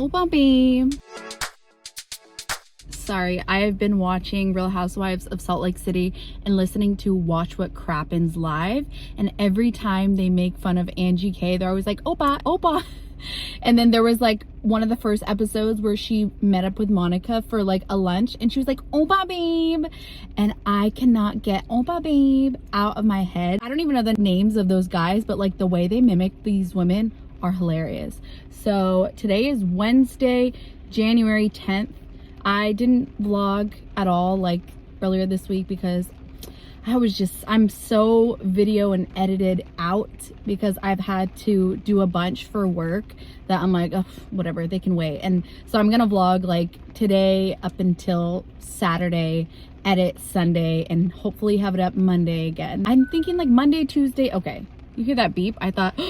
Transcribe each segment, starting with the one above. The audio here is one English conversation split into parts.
Oh, Bumpy. Sorry, I've been watching Real Housewives of Salt Lake City and listening to Watch What Crappens live. And every time they make fun of Angie K, they're always like, Opa, Opa. And then there was like one of the first episodes where she met up with Monica for like a lunch and she was like, Opa, babe. And I cannot get Opa, babe out of my head. I don't even know the names of those guys, but like the way they mimic these women are hilarious. So today is Wednesday, January 10th. I didn't vlog at all like earlier this week because I'm so video and edited out because I've had to do a bunch for work that I'm like, oh, whatever, they can wait. And so I'm gonna vlog like today up until Saturday, edit Sunday, and hopefully have it up Monday again. I'm thinking like Monday, Tuesday. Okay, you hear that beep? I thought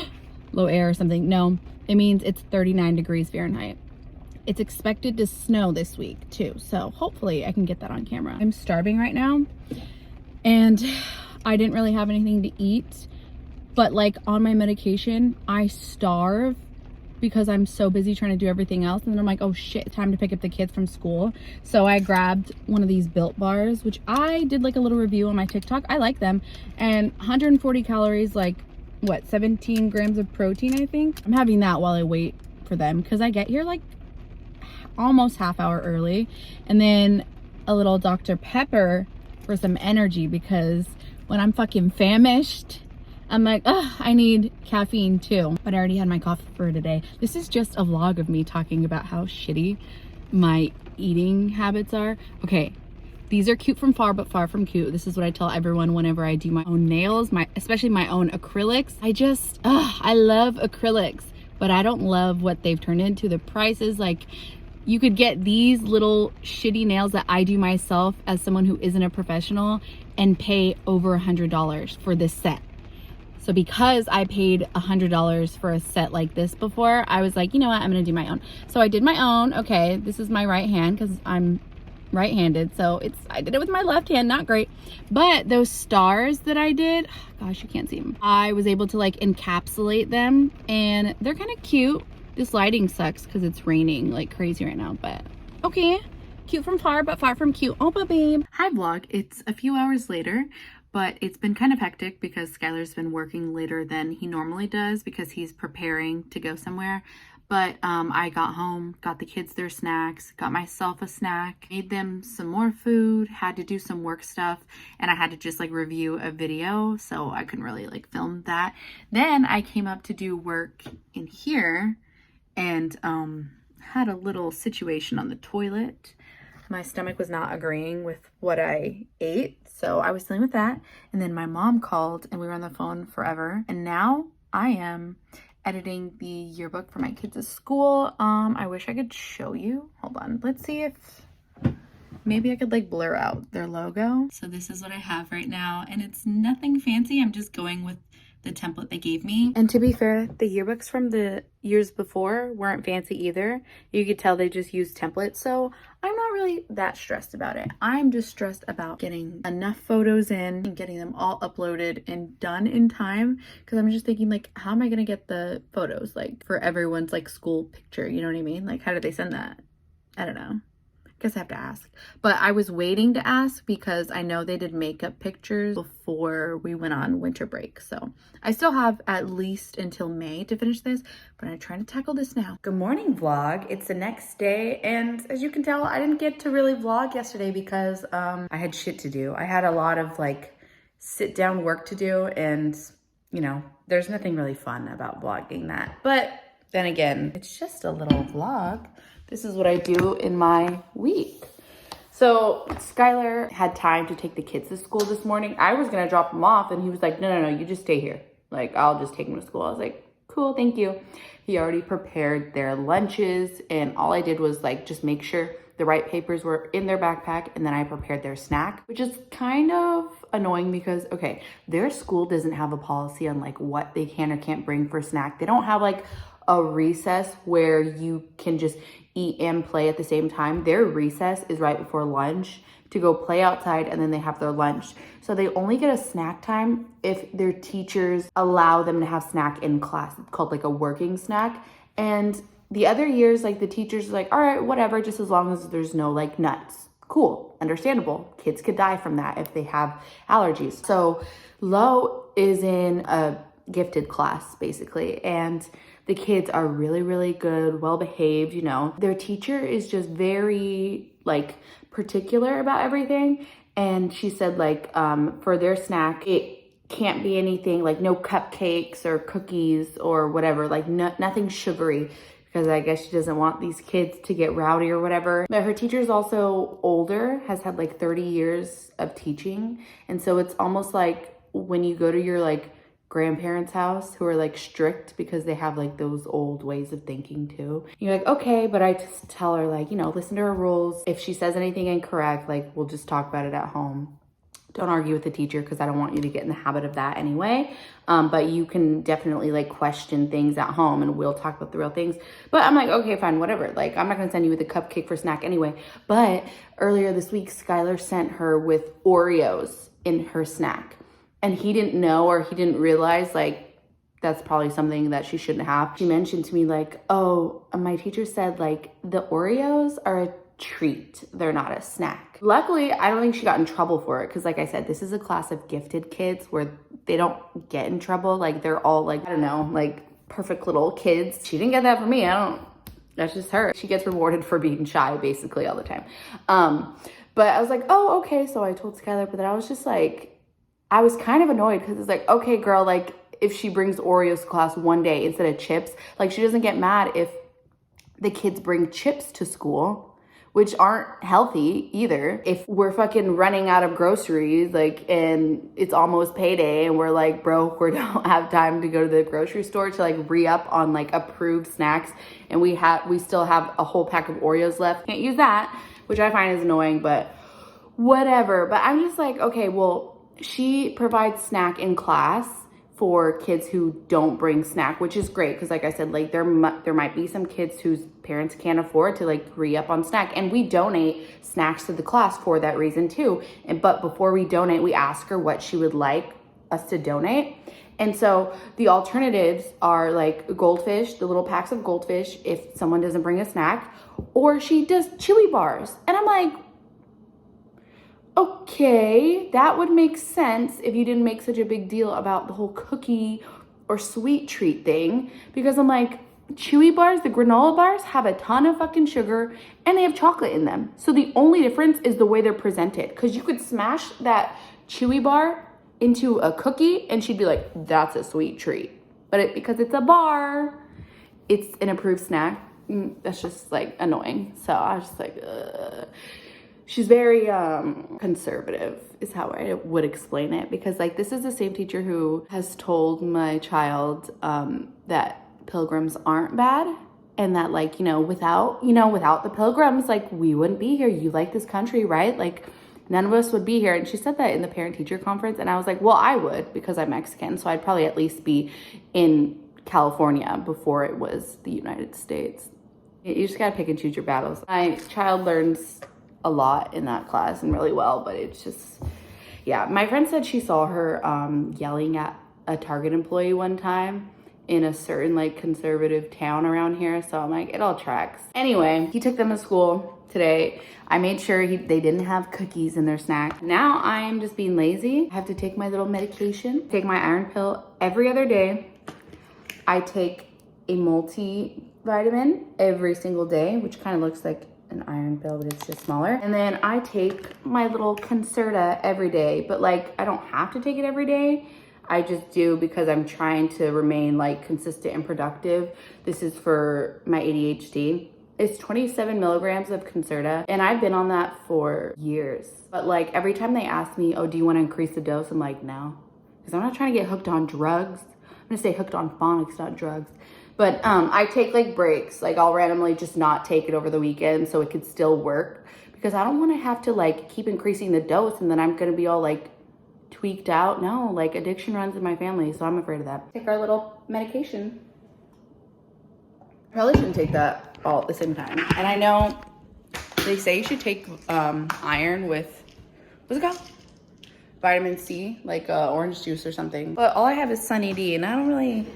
low air or something. No, it means it's 39 degrees Fahrenheit. It's expected to snow this week too, so hopefully I can get that on camera. I'm starving right now and I didn't really have anything to eat, but like on my medication I starve because I'm so busy trying to do everything else, and then I'm like, oh shit, time to pick up the kids from school. So I grabbed one of these Built bars, which I did like a little review on my TikTok. I like them, and 140 calories, like what, 17 grams of protein, I think. I'm having that while I wait for them because I get here like almost half hour early, and then a little Dr. Pepper for some energy because when I'm fucking famished, I'm like, oh, I need caffeine too. But I already had my coffee for today. This is just a vlog of me talking about how shitty my eating habits are. Okay, these are cute from far, but far from cute. This is what I tell everyone whenever I do my own nails, especially my own acrylics. I love acrylics, but I don't love what they've turned into. The prices, like, you could get these little shitty nails that I do myself as someone who isn't a professional and pay over $100 for this set. So because I paid $100 for a set like this before, I was like, you know what, I'm gonna do my own. So I did my own. Okay, this is my right hand because I'm right-handed, so I did it with my left hand, not great. But those stars that I did, gosh, you can't see them. I was able to like encapsulate them and they're kind of cute. This lighting sucks because it's raining like crazy right now, but okay. Cute from far, but far from cute. Oh, but babe. Hi vlog. It's a few hours later, but it's been kind of hectic because Skylar's been working later than he normally does because he's preparing to go somewhere. But I got home, got the kids their snacks, got myself a snack, made them some more food, had to do some work stuff, and I had to just like review a video, so I couldn't really like film that. Then I came up to do work in here and had a little situation on the toilet. My stomach was not agreeing with what I ate, so I was dealing with that. And then my mom called and we were on the phone forever. And now I am editing the yearbook for my kids' school. I wish I could show you. Hold on, let's see if maybe I could like blur out their logo. So this is what I have right now, and it's nothing fancy. I'm just going with the template they gave me. And to be fair, the yearbooks from the years before weren't fancy either. You could tell they just used templates, so I'm not really that stressed about it. I'm just stressed about getting enough photos in and getting them all uploaded and done in time, because I'm just thinking like, how am I gonna get the photos like for everyone's like school picture, you know what I mean? Like, how do they send that? I don't know. Guess I have to ask. But I was waiting to ask because I know they did makeup pictures before we went on winter break. So I still have at least until May to finish this, but I'm trying to tackle this now. Good morning vlog. It's the next day, and as you can tell, I didn't get to really vlog yesterday because I had shit to do. I had a lot of like sit down work to do, and you know, there's nothing really fun about vlogging that. But then again, it's just a little vlog. This is what I do in my week. So Skylar had time to take the kids to school this morning. I was gonna drop them off and he was like, no, you just stay here. Like, I'll just take them to school. I was like, cool, thank you. He already prepared their lunches, and all I did was like, just make sure the right papers were in their backpack, and then I prepared their snack, which is kind of annoying because, okay, their school doesn't have a policy on like what they can or can't bring for snack. They don't have like a recess where you can just eat and play at the same time. Their recess is right before lunch to go play outside, and then they have their lunch. So they only get a snack time if their teachers allow them to have snack in class. It's called like a working snack. And The other years, like the teachers are like, all right, whatever, just as long as there's no like nuts. Cool, understandable. Kids could die from that if they have allergies. So Lo is in a gifted class basically, and the kids are really, really good, well behaved, you know. Their teacher is just very like particular about everything. And she said like for their snack, it can't be anything like no cupcakes or cookies or whatever, like nothing sugary, because I guess she doesn't want these kids to get rowdy or whatever. But her teacher is also older, has had like 30 years of teaching. And so it's almost like when you go to your like grandparents' house who are like strict because they have like those old ways of thinking too. You're like, okay, but I just tell her like, you know, listen to her rules. If she says anything incorrect, like we'll just talk about it at home. Don't argue with the teacher because I don't want you to get in the habit of that anyway. But you can definitely like question things at home and we'll talk about the real things. But I'm like, okay, fine, whatever. Like I'm not gonna send you with a cupcake for snack anyway. But earlier this week, Skylar sent her with Oreos in her snack. And he didn't know, or he didn't realize like that's probably something that she shouldn't have. She mentioned to me like, oh, my teacher said like the Oreos are a treat. They're not a snack. Luckily, I don't think she got in trouble for it because like I said, this is a class of gifted kids where they don't get in trouble. Like they're all like, I don't know, like perfect little kids. She didn't get that from me. That's just her. She gets rewarded for being shy basically all the time. But I was like, oh, okay. So I told Skylar, but then I was just like, I was kind of annoyed because it's like, okay, girl, like if she brings Oreos to class one day instead of chips, like she doesn't get mad if the kids bring chips to school, which aren't healthy either. If we're fucking running out of groceries, like, and it's almost payday and we're like broke, we don't have time to go to the grocery store to like re-up on like approved snacks, and we still have a whole pack of Oreos left. Can't use that, which I find is annoying, but whatever. But I'm just like, okay, well, she provides snack in class for kids who don't bring snack, which is great because like I said, like there might be some kids whose parents can't afford to like re-up on snack, and we donate snacks to the class for that reason too. But before we donate, we ask her what she would like us to donate. And so the alternatives are like goldfish, the little packs of goldfish if someone doesn't bring a snack, or she does chewy bars. And I'm like, okay, that would make sense if you didn't make such a big deal about the whole cookie or sweet treat thing. Because I'm like, chewy bars, the granola bars have a ton of fucking sugar and they have chocolate in them. So the only difference is the way they're presented. Because you could smash that chewy bar into a cookie and she'd be like, that's a sweet treat. But because it's a bar, it's an approved snack. That's just like annoying. So I was just like, ugh. She's very conservative is how I would explain it, because like this is the same teacher who has told my child that pilgrims aren't bad, and that like, without the pilgrims, like we wouldn't be here. You like this country, right? Like none of us would be here. And she said that in the parent teacher conference, and I was like, well, I would, because I'm Mexican, so I'd probably at least be in California before it was the United States. You just gotta pick and choose your battles. My child learns a lot in that class and really well, but it's just, yeah. My friend said she saw her yelling at a Target employee one time in a certain like conservative town around here. So I'm like, it all tracks. Anyway, he took them to school today. I made sure they didn't have cookies in their snack. Now I'm just being lazy. I have to take my little medication, take my iron pill every other day. I take a multivitamin every single day, which kind of looks like an iron pill, but it's just smaller. And then I take my little Concerta every day, but like I don't have to take it every day. I just do because I'm trying to remain like consistent and productive. This is for my ADHD. It's 27 milligrams of Concerta, and I've been on that for years. But like every time they ask me, oh, do you want to increase the dose? I'm like, no, because I'm not trying to get hooked on drugs. I'm gonna stay hooked on phonics, not drugs. But I take like breaks. Like I'll randomly just not take it over the weekend so it could still work, because I don't want to have to like keep increasing the dose and then I'm gonna be all like tweaked out. No, like addiction runs in my family, so I'm afraid of that. Take our little medication. Probably shouldn't take that all at the same time. And I know they say you should take iron with, what's it called? Vitamin C, like orange juice or something. But all I have is Sunny D, and I don't really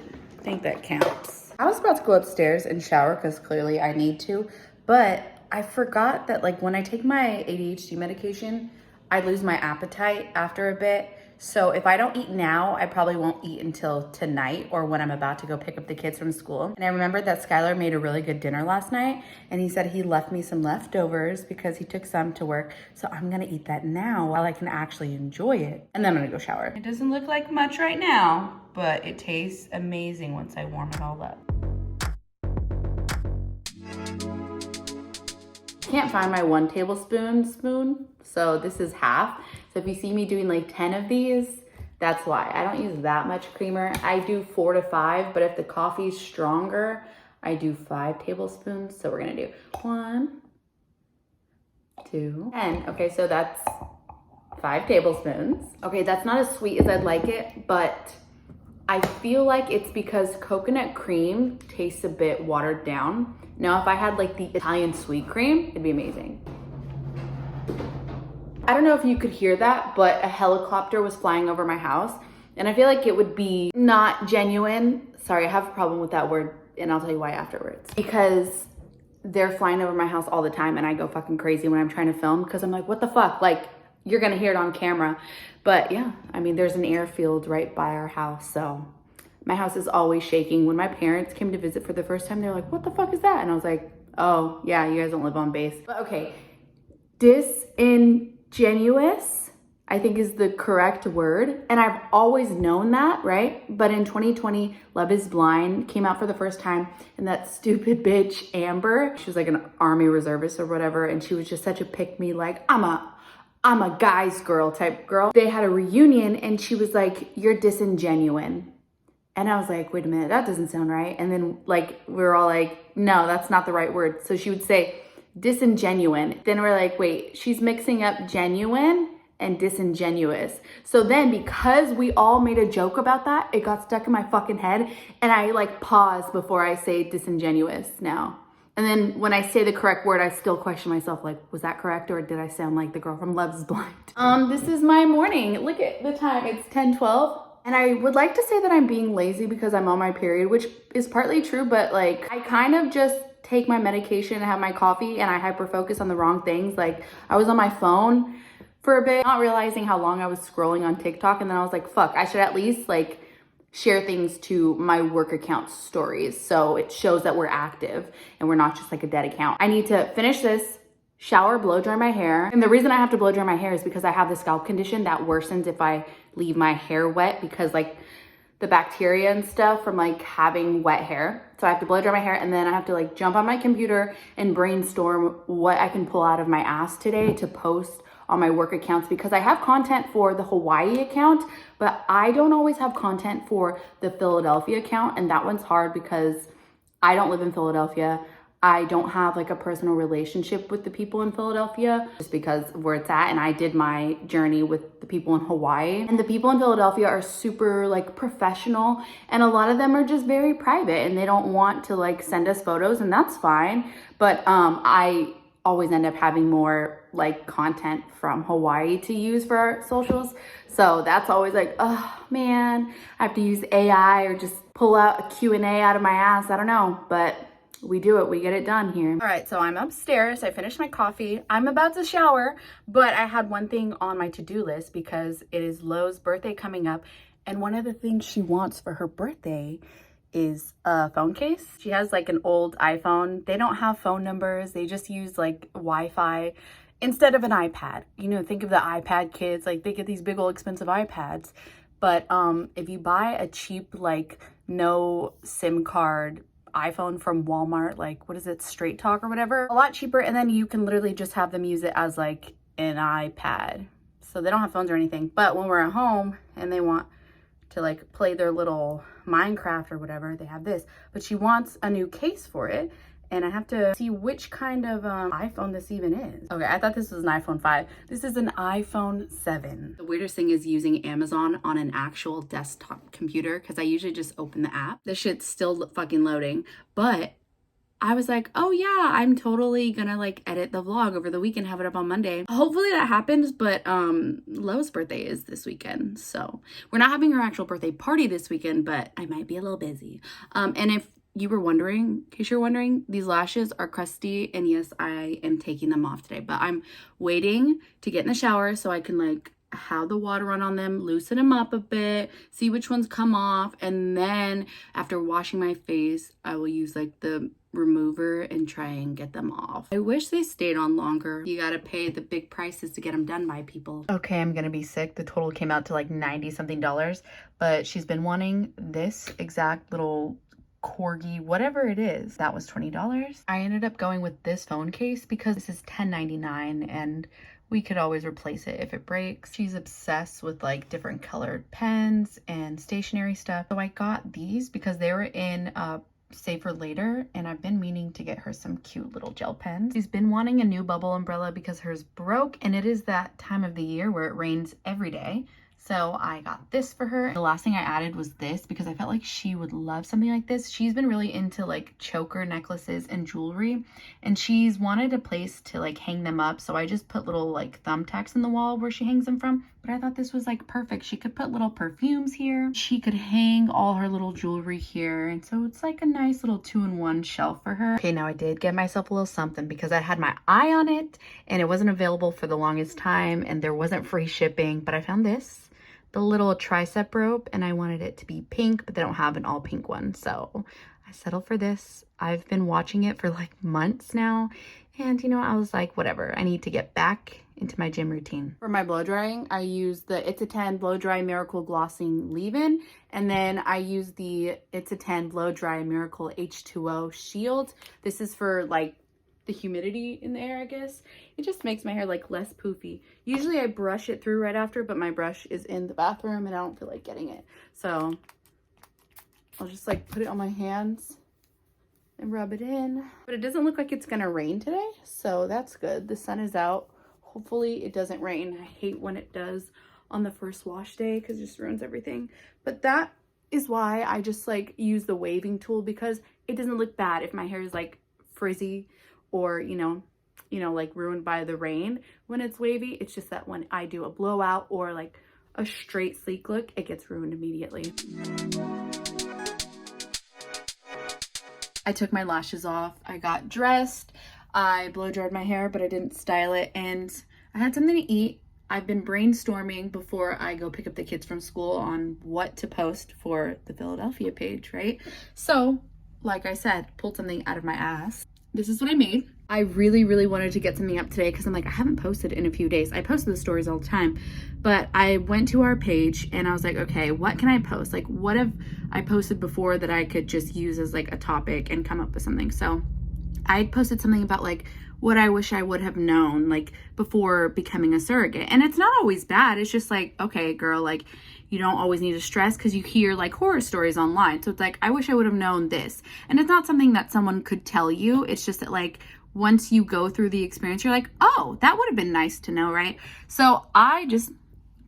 think that counts. I was about to go upstairs and shower because clearly I need to, but I forgot that like when I take my ADHD medication, I lose my appetite after a bit. So if I don't eat now, I probably won't eat until tonight or when I'm about to go pick up the kids from school. And I remember that Skylar made a really good dinner last night and he said he left me some leftovers because he took some to work. So I'm gonna eat that now while I can actually enjoy it. And then I'm gonna go shower. It doesn't look like much right now, but it tastes amazing once I warm it all up. Can't find my 1 tablespoon spoon, so this is half. So if you see me doing like 10 of these, that's why. I don't use that much creamer. I do 4 to 5, but if the coffee's stronger, I do 5 tablespoons. So we're gonna do 1, 2, and okay, so that's 5 tablespoons. Okay, that's not as sweet as I'd like it, but I feel like it's because coconut cream tastes a bit watered down. Now, if I had like the Italian sweet cream, it'd be amazing. I don't know if you could hear that, but a helicopter was flying over my house. And I feel like it would be not genuine. Sorry, I have a problem with that word and I'll tell you why afterwards. Because they're flying over my house all the time and I go fucking crazy when I'm trying to film because I'm like, what the fuck? Like, you're gonna hear it on camera. But yeah, I mean, there's an airfield right by our house, so my house is always shaking. When my parents came to visit for the first time, they're like, what the fuck is that? And I was like, oh yeah, you guys don't live on base. But okay, disingenuous, I think is the correct word. And I've always known that, right? But in 2020, Love is Blind came out for the first time and that stupid bitch, Amber, she was like an army reservist or whatever. And she was just such a pick me, like, I'm a guy's girl type girl. They had a reunion and she was like, you're disingenuous. And I was like, wait a minute, that doesn't sound right. And then like, we were all like, no, that's not the right word. So she would say disingenuine. Then we're like, wait, she's mixing up genuine and disingenuous. So then because we all made a joke about that, it got stuck in my fucking head. And I like pause before I say disingenuous now. And then when I say the correct word, I still question myself, like, was that correct? Or did I sound like the girl from Love is Blind? This is my morning. Look at the time, it's 10:12. And I would like to say that I'm being lazy because I'm on my period, which is partly true, but like I kind of just take my medication and have my coffee and I hyper focus on the wrong things. Like I was on my phone for a bit, not realizing how long I was scrolling on TikTok. And then I was like, fuck, I should at least like share things to my work account stories. So it shows that we're active and we're not just like a dead account. I need to finish this, shower, blow dry my hair. And the reason I have to blow dry my hair is because I have the scalp condition that worsens if I leave my hair wet because like the bacteria and stuff from like having wet hair. So I have to blow dry my hair and then I have to like jump on my computer and brainstorm what I can pull out of my ass today to post on my work accounts because I have content for the Hawaii account, but I don't always have content for the Philadelphia account. And that one's hard because I don't live in Philadelphia. I don't have like a personal relationship with the people in Philadelphia just because of where it's at. And I did my journey with the people in Hawaii and the people in Philadelphia are super like professional and a lot of them are just very private and they don't want to like send us photos and that's fine. But I always end up having more like content from Hawaii to use for our socials. So that's always like, oh man, I have to use AI or just pull out a Q&A out of my ass. I don't know, but we do it, we get it done here. All right, so I'm upstairs, I finished my coffee. I'm about to shower, but I had one thing on my to-do list because it is Lo's birthday coming up. And one of the things she wants for her birthday is a phone case. She has like an old iPhone. They don't have phone numbers. They just use like Wi-Fi instead of an iPad. You know, think of the iPad kids, like they get these big old expensive iPads. But if you buy a cheap, like no SIM card iPhone from Walmart, like what is it, Straight Talk or whatever, a lot cheaper, and then you can literally just have them use it as like an iPad. So they don't have phones or anything, but when we're at home and they want to like play their little Minecraft or whatever, they have this. But she wants a new case for it and I have to see which kind of iPhone this even is. Okay, I thought this was an iPhone 5. This is an iPhone 7. The weirdest thing is using Amazon on an actual desktop computer because I usually just open the app. This shit's still fucking loading, but I was like, oh yeah, I'm totally gonna like edit the vlog over the weekend, have it up on Monday. Hopefully that happens, but Lo's birthday is this weekend. So we're not having her actual birthday party this weekend, but I might be a little busy. And if you were wondering, in case you're wondering, these lashes are crusty, and yes, I am taking them off today, but I'm waiting to get in the shower so I can like have the water run on them, loosen them up a bit, see which ones come off, and then after washing my face, I will use like the remover and try and get them off. I wish they stayed on longer. You gotta pay the big prices to get them done by people. Okay, I'm gonna be sick. The total came out to like 90 something dollars, but she's been wanting this exact little corgi, whatever it is. That was $20. I ended up going with this phone case because this is $10.99 and we could always replace it if it breaks. She's obsessed with like different colored pens and stationery stuff. So I got these because they were in Save for Later, and I've been meaning to get her some cute little gel pens. She's been wanting a new bubble umbrella because hers broke, and it is that time of the year where it rains every day. So I got this for her. The last thing I added was this because I felt like she would love something like this. She's been really into like choker necklaces and jewelry, and she's wanted a place to like hang them up. So I just put little like thumbtacks in the wall where she hangs them from. But I thought this was like perfect. She could put little perfumes here. She could hang all her little jewelry here. And so it's like a nice little 2-in-1 shelf for her. Okay, now I did get myself a little something because I had my eye on it and it wasn't available for the longest time and there wasn't free shipping, but I found this. The little tricep rope, and I wanted it to be pink, but they don't have an all pink one, so I settled for this. I've been watching it for like months now, and you know, I was like, whatever, I need to get back into my gym routine. For my blow drying, I use the It's a 10 Blow Dry Miracle Glossing Leave-In, and then I use the It's a 10 Blow Dry Miracle H2O Shield. This is for like the humidity in the air, I guess. It just makes my hair like less poofy. Usually I brush it through right after, but my brush is in the bathroom and I don't feel like getting it. So I'll just like put it on my hands and rub it in. But it doesn't look like it's gonna rain today, so that's good. The sun is out. Hopefully it doesn't rain. I hate when it does on the first wash day because it just ruins everything. But that is why I just like use the waving tool, because it doesn't look bad if my hair is like frizzy or, you know, like ruined by the rain when it's wavy. It's just that when I do a blowout or like a straight sleek look, it gets ruined immediately. I took my lashes off. I got dressed. I blow dried my hair, but I didn't style it. And I had something to eat. I've been brainstorming before I go pick up the kids from school on what to post for the Philadelphia page, right? So, like I said, pulled something out of my ass. This is what I made. I really, really wanted to get something up today because I'm like, I haven't posted in a few days. I post the stories all the time, but I went to our page and I was like, okay, what can I post? Like, what have I posted before that I could just use as like a topic and come up with something? So I posted something about like what I wish I would have known like before becoming a surrogate. And it's not always bad. It's just like, okay, girl, like you don't always need to stress because you hear like horror stories online. So it's like, I wish I would have known this. And it's not something that someone could tell you. It's just that like once you go through the experience, you're like, oh, that would have been nice to know, right? So I just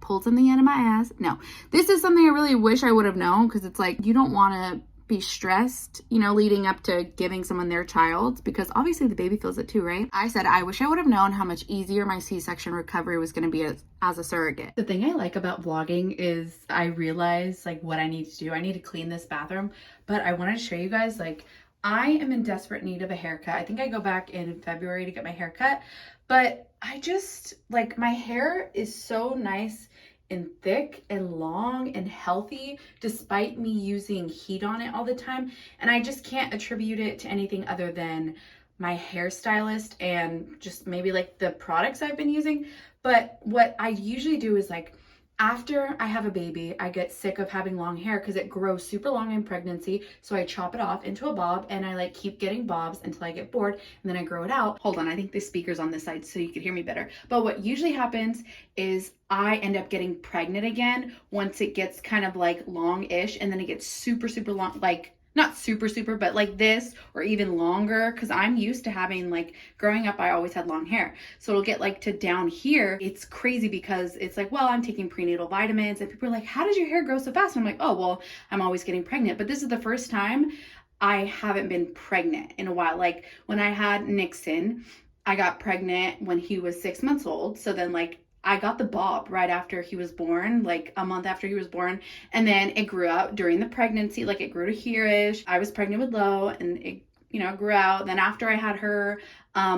pulled something out of my ass. No, this is something I really wish I would have known, because it's like, you don't want to be stressed, you know, leading up to giving someone their child, because obviously the baby feels it too, right? I said, I wish I would have known how much easier my C-section recovery was going to be as a surrogate. The thing I like about vlogging is I realize like what I need to do. I need to clean this bathroom, but I wanted to show you guys, like, I am in desperate need of a haircut. I think I go back in February to get my hair cut, but I just like, my hair is so nice and thick and long and healthy despite me using heat on it all the time, and I just can't attribute it to anything other than my hairstylist and just maybe like the products I've been using. But what I usually do is like, after I have a baby, I get sick of having long hair because it grows super long in pregnancy. So I chop it off into a bob and I like keep getting bobs until I get bored, and then I grow it out. Hold on, I think the speaker's on this side so you can hear me better. But what usually happens is I end up getting pregnant again once it gets kind of like long-ish, and then it gets super, super long, like not super, super, but like this or even longer, because I'm used to having like, growing up, I always had long hair. So it'll get like to down here. It's crazy because it's like, well, I'm taking prenatal vitamins, and people are like, how does your hair grow so fast? And I'm like, oh, well, I'm always getting pregnant. But this is the first time I haven't been pregnant in a while. Like when I had Nixon, I got pregnant when he was 6 months old. So then like I got the bob right after he was born, like a month after he was born. And then it grew out during the pregnancy. Like it grew to here-ish. I was pregnant with Lo and it, grew out. Then after I had her,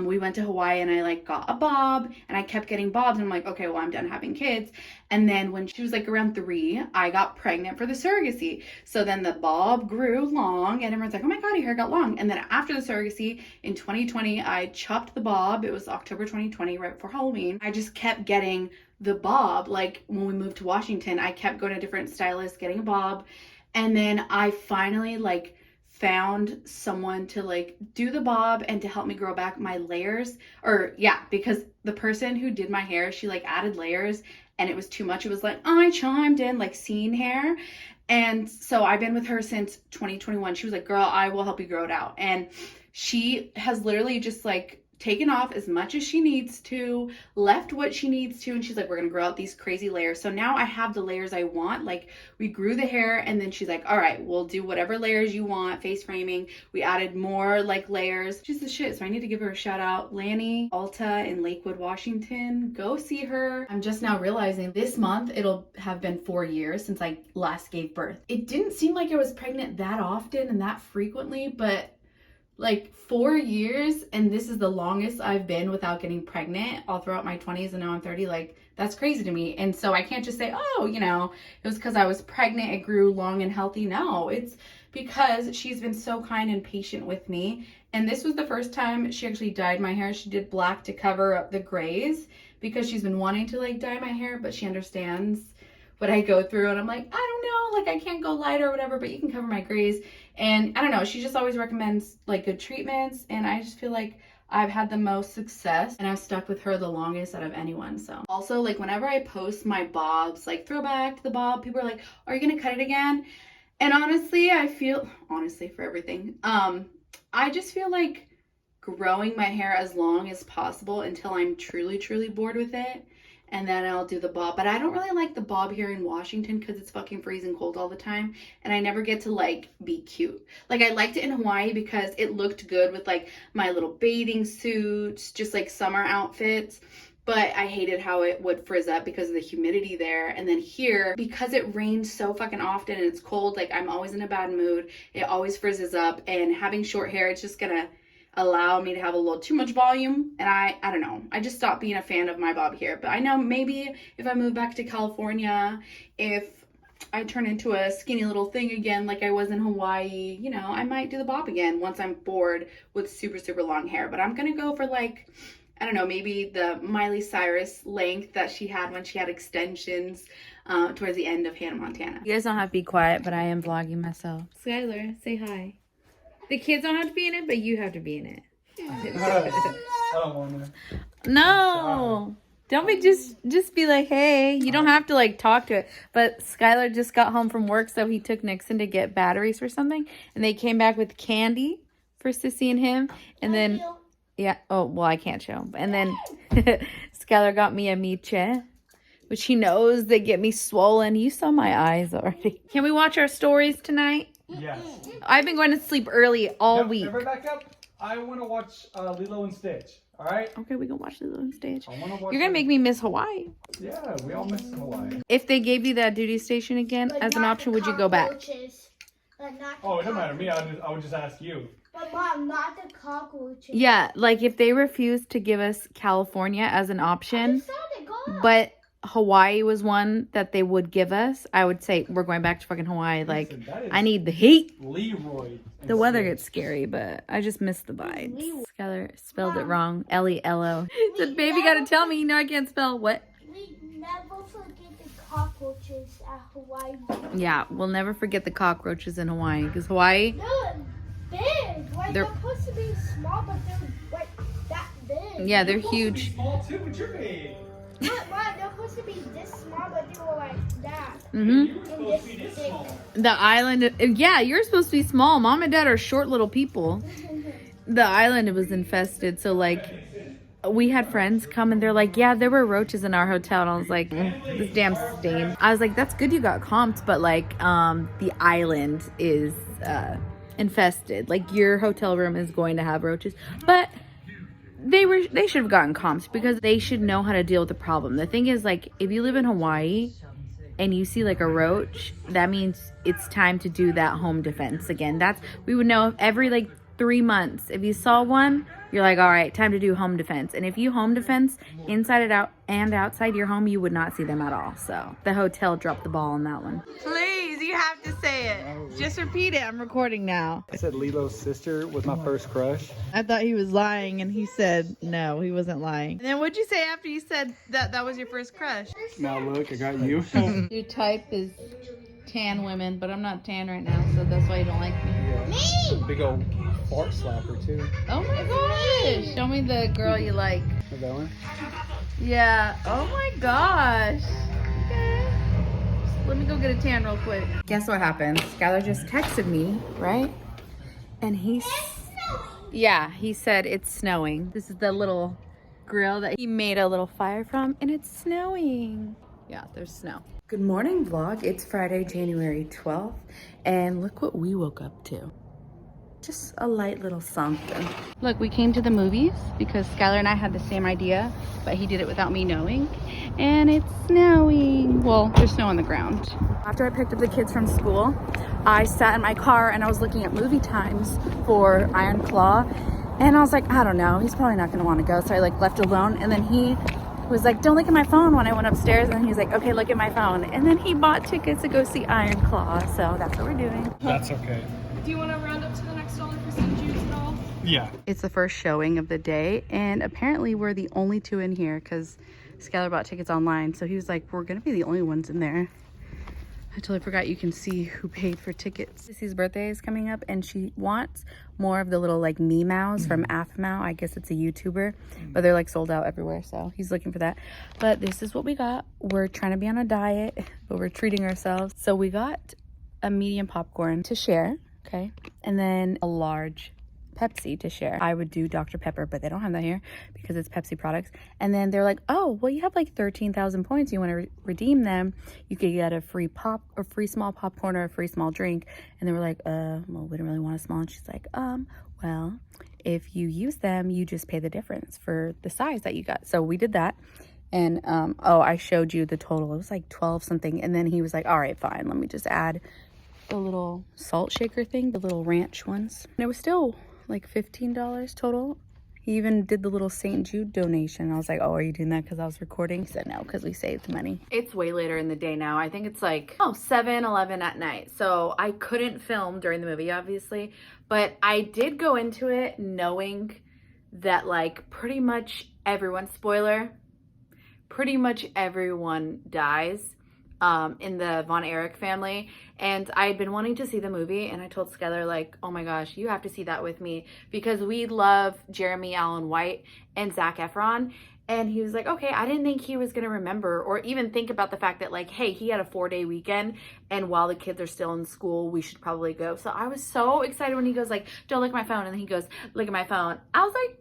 we went to Hawaii and I like got a bob and I kept getting bobs. And I'm like, okay, well, I'm done having kids. And then when she was like around 3, I got pregnant for the surrogacy. So then the bob grew long and everyone's like, oh my God, your hair got long. And then after the surrogacy in 2020, I chopped the bob. It was October 2020, right before Halloween. I just kept getting the bob. Like when we moved to Washington, I kept going to different stylists, getting a bob. And then I finally like found someone to like do the bob and to help me grow back my layers. Or yeah, because the person who did my hair, she like added layers and it was too much. It was like, I chimed in like scene hair. And so I've been with her since 2021. She was like, girl, I will help you grow it out. And she has literally just like taken off as much as she needs to, left what she needs to, and she's like, we're gonna grow out these crazy layers. So now I have the layers I want. Like we grew the hair and then she's like, all right, we'll do whatever layers you want, face framing. We added more like layers. She's the shit. So I need to give her a shout out. Lanny Alta in Lakewood, Washington. Go see her. I'm just now realizing this month it'll have been 4 years since I last gave birth. It didn't seem like I was pregnant that often and that frequently, but like 4 years, and this is the longest I've been without getting pregnant all throughout my 20s, and now I'm 30. Like that's crazy to me. And so I can't just say, oh, it was because I was pregnant, it grew long and healthy. No, it's because she's been so kind and patient with me. And this was the first time she actually dyed my hair. She did black to cover up the grays because she's been wanting to like dye my hair, but she understands what I go through. And I'm like, I don't know, like I can't go lighter or whatever, but you can cover my grays. And I don't know, she just always recommends like good treatments. And I just feel like I've had the most success and I've stuck with her the longest out of anyone. So also like whenever I post my bobs, like throwback to the bob, people are like, are you gonna cut it again? And honestly, for everything, I just feel like growing my hair as long as possible until I'm truly, truly bored with it. And then I'll do the bob. But I don't really like the bob here in Washington because it's fucking freezing cold all the time. And I never get to like be cute. Like I liked it in Hawaii because it looked good with like my little bathing suits, just like summer outfits. But I hated how it would frizz up because of the humidity there. And then here, because it rains so fucking often and it's cold, like I'm always in a bad mood. It always frizzes up. And having short hair, it's just gonna allow me to have a little too much volume. And I don't know, I just stopped being a fan of my bob here. But I know maybe if I move back to California, if I turn into a skinny little thing again like I was in Hawaii, I might do the bob again once I'm bored with super, super long hair. But I'm gonna go for like, I don't know, maybe the Miley Cyrus length that she had when she had extensions towards the end of Hannah Montana. You guys don't have to be quiet, but I am vlogging myself. Skylar, say hi. The kids don't have to be in it, but you have to be in it. I don't want to. No. Don't be just be like, hey. You don't have to like talk to it. But Skylar just got home from work, so he took Nixon to get batteries for something. And they came back with candy for Sissy and him. And then, yeah. Oh, well, I can't show him. And then Skylar got me a miche, which he knows they get me swollen. You saw my eyes already. Can we watch our stories tonight? Yes. I've been going to sleep early all week. Never back up. I want to watch Lilo and Stitch. All right? Okay, we can watch Lilo and Stitch. I want to watch. You're going to make me miss Hawaii. Yeah, we all miss Hawaii. If they gave you that duty station again as an option, would you go back? Oh, it doesn't matter to me. I would just ask you. But Mom, not the cockroaches. Yeah, like if they refused to give us California as an option, but Hawaii was one that they would give us, I would say we're going back to fucking Hawaii. Like, Listen, I need the heat. Leroy. The weather gets scary, but I just miss the vibes. Skylar spelled it wrong. L-E-L-O. Said, baby, gotta tell me. I can't spell. What? We never forget the cockroaches at Hawaii. Yeah, we'll never forget the cockroaches in Hawaii. Because Hawaii... They're big. Like, they're supposed to be small, but they're like that big. Yeah, they're huge. Small too, but you're big. But Mom, they're supposed to be this small, but they were like that. Mm-hmm. And this big. The island, yeah, you're supposed to be small. Mom and Dad are short little people. The island was infested, so like we had friends come and they're like, yeah, there were roaches in our hotel. And I was like, this damn stain. I was like, that's good you got comped, but like the island is infested. Like your hotel room is going to have roaches. But they should have gotten comps because they should know how to deal with the problem. The thing is, like, if you live in Hawaii and you see like a roach, that means it's time to do that home defense again. We would know if every like 3 months, if you saw one, you're like, all right, time to do home defense. And if you home defense inside and out and outside your home, you would not see them at all. So the hotel dropped the ball on that one. Please, you have to say it. Just repeat it. I'm recording now. I said Lilo's sister was my first crush. I thought he was lying, and he said no, he wasn't lying. And then what'd you say after you said that was your first crush? Now look, I got you. Your type is tan women, but I'm not tan right now, so that's why you don't like me. Me! Big old fart slapper too. Oh my gosh! Show me the girl you like. Is that one? Yeah. Oh my gosh. Okay. Let me go get a tan real quick. Guess what happened? Skylar just texted me, right? And he said it's snowing. This is the little grill that he made a little fire from, and it's snowing. Yeah, there's snow. Good morning, vlog. It's Friday, January 12th, and look what we woke up to. Just a light little something. Look, we came to the movies because Skylar and I had the same idea, but he did it without me knowing. And it's snowing. Well, there's snow on the ground. After I picked up the kids from school, I sat in my car and I was looking at movie times for Iron Claw. And I was like, I don't know, he's probably not gonna wanna go. So I like left alone, and then he was like, don't look at my phone when I went upstairs. And he was like, okay, look at my phone. And then he bought tickets to go see Iron Claw. So that's what we're doing. That's okay. Do you want to round up to the next dollar for some juice at all? Yeah. It's the first showing of the day, and apparently we're the only two in here because Skylar bought tickets online. So he was like, we're gonna be the only ones in there. I totally forgot you can see who paid for tickets. Sissy's birthday is coming up, and she wants more of the little like Meows from Afmao. I guess it's a YouTuber, but they're like sold out everywhere, so he's looking for that. But this is what we got. We're trying to be on a diet, but we're treating ourselves. So we got a medium popcorn to share, okay? And then a large Pepsi to share. I would do Dr. Pepper, but they don't have that here because it's Pepsi products. And then they're like, oh, well, you have like 13,000 points. You want to redeem them. You could get a free pop or free small popcorn or a free small drink. And they were like, well, we don't really want a small. And she's like, well, if you use them, you just pay the difference for the size that you got. So we did that. And, I showed you the total. It was like 12 something. And then he was like, all right, fine. Let me just add the little salt shaker thing, the little ranch ones. And it was still like $15 total. He even did the little St. Jude donation. I was like, oh, are you doing that because I was recording? He said no, because we saved money. It's way later in the day now. I think it's like 7, 11 at night. So I couldn't film during the movie, obviously, but I did go into it knowing that like pretty much everyone, spoiler, pretty much everyone dies in the Von Erich family. And I'd been wanting to see the movie, and I told Skylar, like, oh my gosh, you have to see that with me because we love Jeremy Allen White and Zac Efron. And he was like, okay, I didn't think he was going to remember or even think about the fact that like, hey, he had a 4-day weekend, and while the kids are still in school, we should probably go. So I was so excited when he goes like, don't look at my phone. And then he goes, look at my phone. I was like,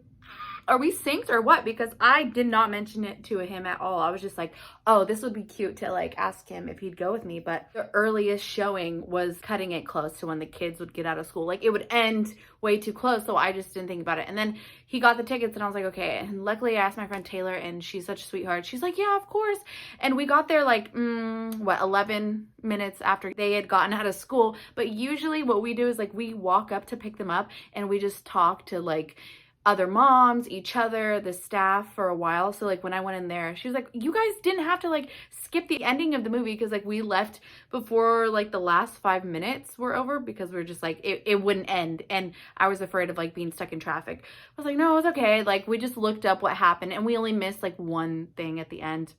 are we synced or what? Because I did not mention it to him at all. I was just like, oh, this would be cute to like ask him if he'd go with me. But the earliest showing was cutting it close to when the kids would get out of school. Like it would end way too close. So I just didn't think about it. And then he got the tickets and I was like, okay. And luckily I asked my friend Taylor, and she's such a sweetheart. She's like, yeah, of course. And we got there like, 11 minutes after they had gotten out of school. But usually what we do is like, we walk up to pick them up and we just talk to like other moms, each other, the staff for a while. So like when I went in there, she was like, you guys didn't have to like skip the ending of the movie because like we left before like the last 5 minutes were over because we were just like, it wouldn't end. And I was afraid of like being stuck in traffic. I was like, no, it's okay. Like we just looked up what happened and we only missed like one thing at the end.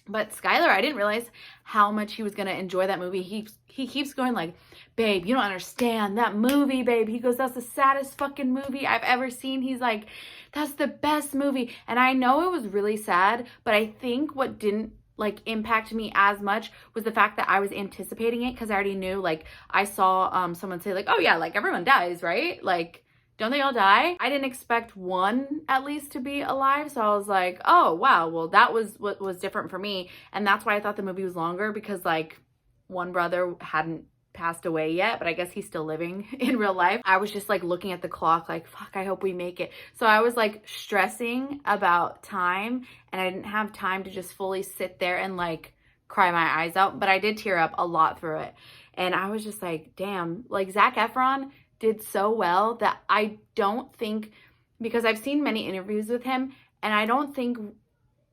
But Skylar, I didn't realize how much he was going to enjoy that movie. He keeps going like, babe, you don't understand that movie, babe. He goes, that's the saddest fucking movie I've ever seen. He's like, that's the best movie. And I know it was really sad, but I think what didn't like impact me as much was the fact that I was anticipating it because I already knew, like I saw someone say like, oh yeah, like everyone dies, right? Like, don't they all die? I didn't expect one at least to be alive. So I was like, oh, wow. Well, that was what was different for me. And that's why I thought the movie was longer because like one brother hadn't passed away yet, but I guess he's still living in real life. I was just like looking at the clock like, fuck, I hope we make it. So I was like stressing about time, and I didn't have time to just fully sit there and like cry my eyes out, but I did tear up a lot through it. And I was just like, damn, like Zac Efron did so well that I don't think, because I've seen many interviews with him, and I don't think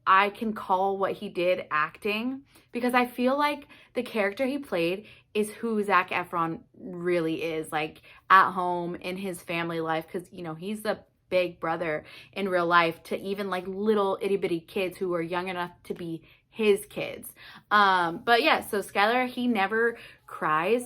I can call what he did acting, because I feel like the character he played is who Zac Efron really is, like at home in his family life, because, you know, he's the big brother in real life to even like little itty bitty kids who are young enough to be his kids. But yeah, so Skylar, he never cries,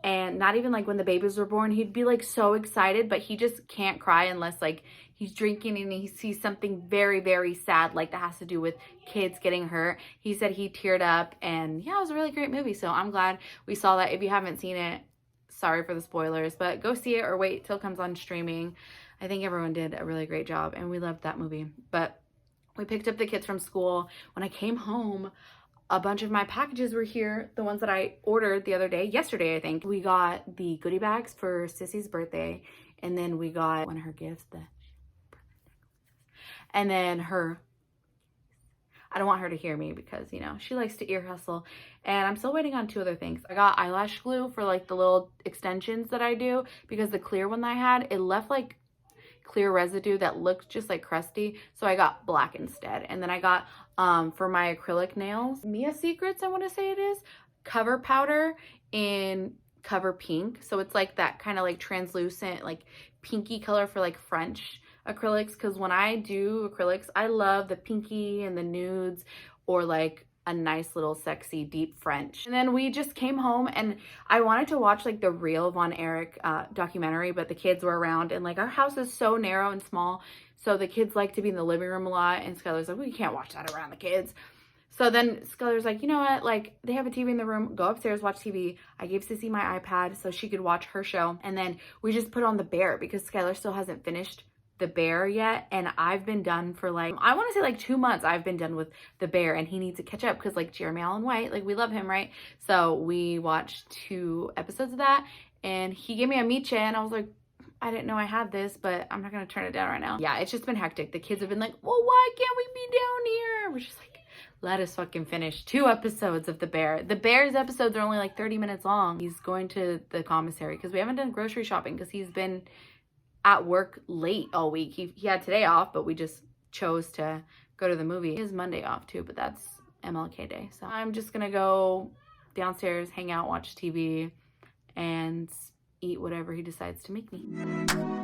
and not even like when the babies were born, he'd be like so excited, but he just can't cry unless like he's drinking and he sees something very, very sad, like that has to do with kids getting hurt. He said he teared up, and yeah, it was a really great movie. So I'm glad we saw that. If you haven't seen it, sorry for the spoilers, but go see it or wait till it comes on streaming. I think everyone did a really great job, and we loved that movie. But we picked up the kids from school. When I came home, a bunch of my packages were here, the ones that I ordered the other day, yesterday I think. We got the goodie bags for Sissy's birthday, and then we got one of her gifts, and then her, I don't want her to hear me because, you know, she likes to ear hustle. And I'm still waiting on 2 other things. I got eyelash glue for like the little extensions that I do, because the clear one that I had, it left like clear residue that looked just like crusty. So I got black instead. And then I got, for my acrylic nails, Mia Secrets, I want to say it is, cover powder in cover pink. So it's like that kind of like translucent, like pinky color for like French acrylics, because when I do acrylics, I love the pinky and the nudes, or like a nice little sexy deep French. And then we just came home, and I wanted to watch like the real Von Erich documentary, but the kids were around, and like our house is so narrow and small, so the kids like to be in the living room a lot, and Skylar's like, we can't watch that around the kids. So then Skylar's like, you know what, like they have a TV in the room, go upstairs, watch TV. I gave Sissy my iPad so she could watch her show, and then we just put on The Bear, because Skylar still hasn't finished The Bear yet, and I've been done for like, I want to say like 2 months I've been done with The Bear, and he needs to catch up because like Jeremy Allen White, like we love him, right? So we watched 2 episodes of that, and he gave me a miche, and I was like, I didn't know I had this, but I'm not gonna turn it down right now. Yeah, it's just been hectic. The kids have been like, well, why can't we be down here? We're just like, let us fucking finish 2 episodes of The Bear. The Bear's episodes are only like 30 minutes long. He's going to the commissary because we haven't done grocery shopping because he's been at work late all week. He had today off, but we just chose to go to the movie. He has Monday off too, but that's MLK Day. So I'm just gonna go downstairs, hang out, watch TV, and eat whatever he decides to make me.